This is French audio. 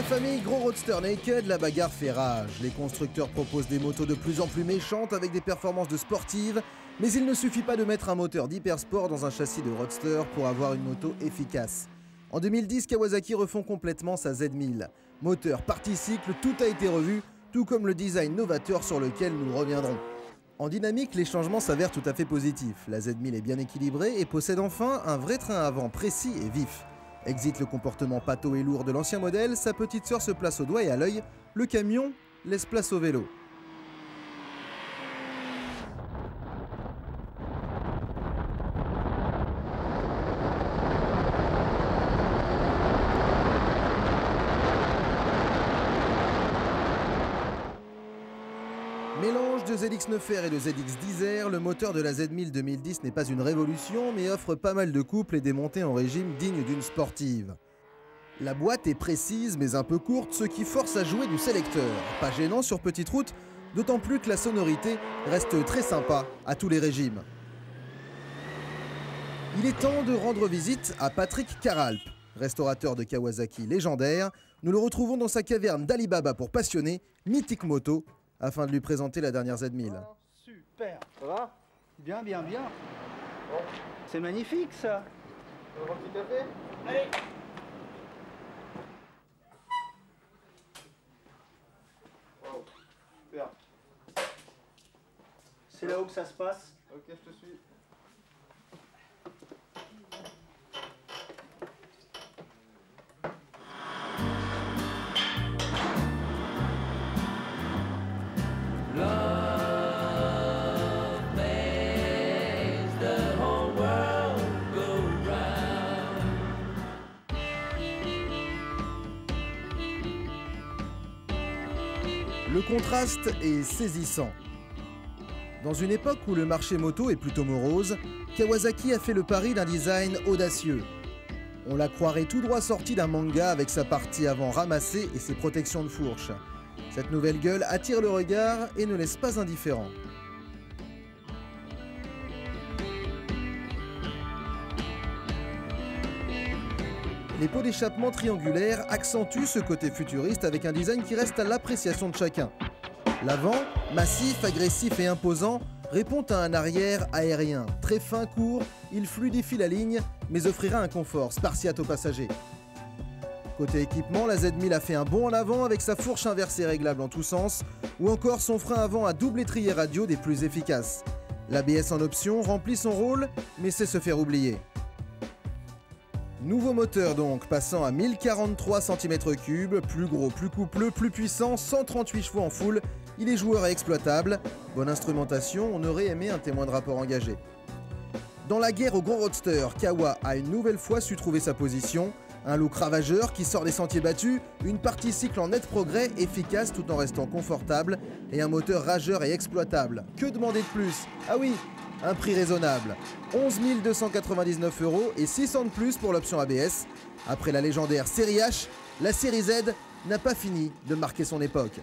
famille Gros Roadster Naked, la bagarre fait rage. Les constructeurs proposent des motos de plus en plus méchantes avec des performances de sportives, mais il ne suffit pas de mettre un moteur d'hypersport dans un châssis de Roadster pour avoir une moto efficace. En 2010, Kawasaki refont complètement sa Z1000. Moteur, partie cycle, tout a été revu, tout comme le design novateur sur lequel nous reviendrons. En dynamique, les changements s'avèrent tout à fait positifs. La Z1000 est bien équilibrée et possède enfin un vrai train avant précis et vif. Exit le comportement pâteau et lourd de l'ancien modèle, sa petite sœur se place au doigt et à l'œil, le camion laisse place au vélo. Mélange de ZX9R et de ZX10R, le moteur de la Z1000 2010 n'est pas une révolution, mais offre pas mal de couples et des montées en régime dignes d'une sportive. La boîte est précise mais un peu courte, ce qui force à jouer du sélecteur. Pas gênant sur petite route, d'autant plus que la sonorité reste très sympa à tous les régimes. Il est temps de rendre visite à Patrick Caralp, restaurateur de Kawasaki légendaire. Nous le retrouvons dans sa caverne d'Alibaba pour passionnés, Mythique Moto, afin de lui présenter la dernière Z1000. Oh, super, ça va? Bien. Bon. C'est magnifique ça. On va un petit café? Allez. Wow, super. C'est là où que ça se passe? Ok, je te suis. Le contraste est saisissant. Dans une époque où le marché moto est plutôt morose, Kawasaki a fait le pari d'un design audacieux. On la croirait tout droit sortie d'un manga avec sa partie avant ramassée et ses protections de fourche. Cette nouvelle gueule attire le regard et ne laisse pas indifférent. Les pots d'échappement triangulaires accentuent ce côté futuriste avec un design qui reste à l'appréciation de chacun. L'avant, massif, agressif et imposant, répond à un arrière aérien. Très fin, court, il fluidifie la ligne, mais offrira un confort spartiate aux passagers. Côté équipement, la Z1000 a fait un bond en avant avec sa fourche inversée réglable en tous sens, ou encore son frein avant à double étrier radio des plus efficaces. L'ABS en option remplit son rôle, mais sait se faire oublier. Nouveau moteur donc, passant à 1043 cm3, plus gros, plus coupleux, plus puissant, 138 chevaux en full, il est joueur et exploitable. Bonne instrumentation, on aurait aimé un témoin de rapport engagé. Dans la guerre au gros roadster, Kawa a une nouvelle fois su trouver sa position. Un look ravageur qui sort des sentiers battus, une partie cycle en net progrès, efficace tout en restant confortable, et un moteur rageur et exploitable. Que demander de plus? Ah oui, un prix raisonnable, 11 299 € et 600 de plus pour l'option ABS. Après la légendaire série H, la série Z n'a pas fini de marquer son époque.